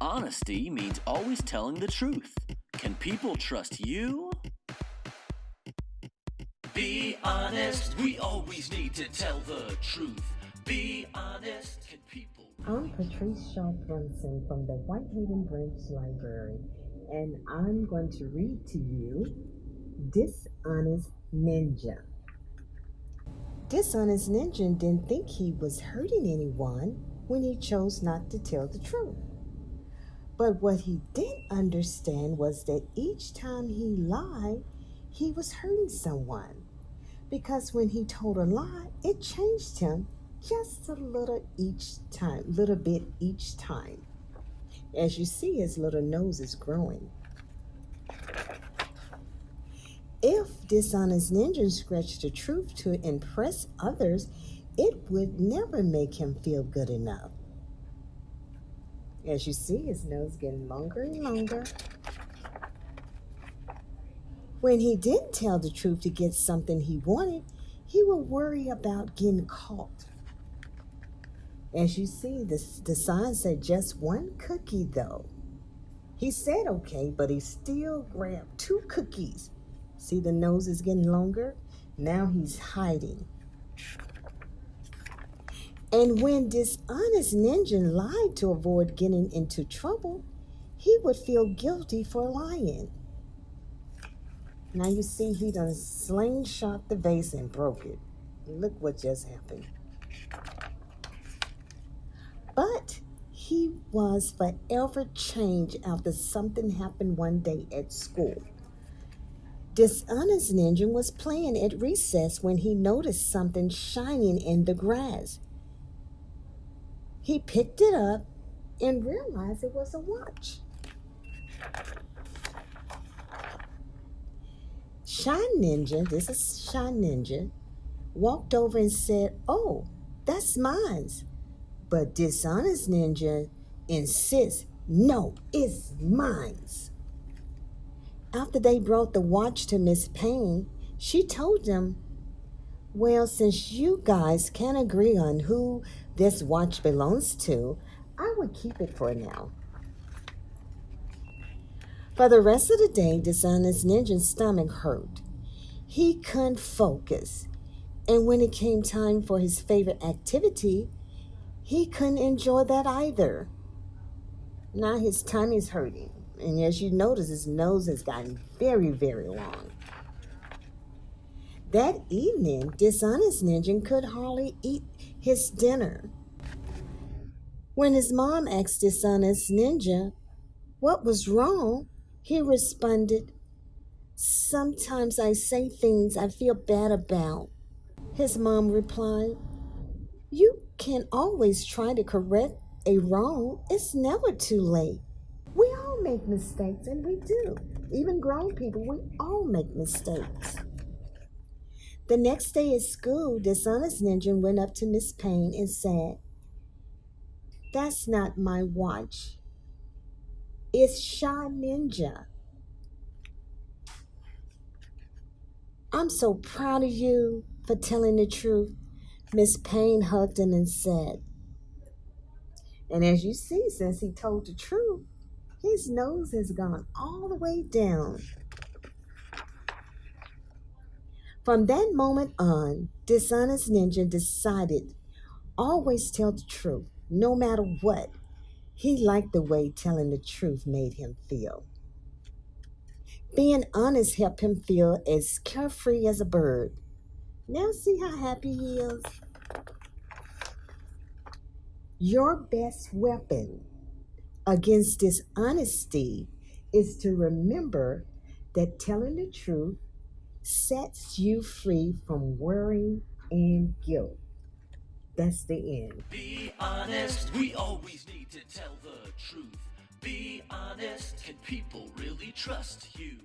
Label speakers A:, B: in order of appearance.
A: Honesty means always telling the truth. Can people trust you? Be honest, we always need to tell the truth. Be honest, can people...
B: I'm Patrice Shaw Brunson from the Whitehaven Branch Library, and I'm going to read to you Dishonest Ninja. Dishonest Ninja didn't think he was hurting anyone when he chose not to tell the truth. But what he didn't understand was that each time he lied, he was hurting someone. Because when he told a lie, it changed him just a little bit each time. As you see, his little nose is growing. If Dishonest Ninja scratched the truth to impress others, it would never make him feel good enough. As you see, his nose getting longer and longer. When he didn't tell the truth to get something he wanted, he would worry about getting caught. As you see, the sign said just one cookie, though. He said okay, but he still grabbed 2 cookies. See, the nose is getting longer. Now he's hiding. And when Dishonest Ninja lied to avoid getting into trouble, he would feel guilty for lying. Now you see he done slingshot the vase and broke it. Look what just happened. But he was forever changed after something happened one day at school. Dishonest Ninja was playing at recess when he noticed something shining in the grass. He picked it up and realized it was a watch. Shine Ninja, this is Shine Ninja, walked over and said, "Oh, that's mine." But Dishonest Ninja insists, "No, it's mine." After they brought the watch to Miss Payne, she told them, "Well, since you guys can't agree on who this watch belongs to, I would keep it for now." For the rest of the day, Dishonest Ninja's stomach hurt. He couldn't focus. And when it came time for his favorite activity, he couldn't enjoy that either. Now his tummy's hurting. And as you notice, his nose has gotten very, very long. That evening, Dishonest Ninja could hardly eat his dinner. When his mom asked Dishonest Ninja what was wrong, he responded, "Sometimes I say things I feel bad about." His mom replied, "You can always try to correct a wrong. It's never too late. We all make mistakes, and we do. Even grown people, we all make mistakes." The next day at school, Dishonest Ninja went up to Miss Payne and said, "That's not my watch. It's Shine Ninja. I'm so proud of you for telling the truth." Miss Payne hugged him and said, and as you see, since he told the truth, his nose has gone all the way down. From that moment on, Dishonest Ninja decided always tell the truth, no matter what. He liked the way telling the truth made him feel. Being honest helped him feel as carefree as a bird. Now see how happy he is? Your best weapon against dishonesty is to remember that telling the truth sets you free from worry and guilt. That's the end.
A: Be honest, we always need to tell the truth. Be honest, can people really trust you?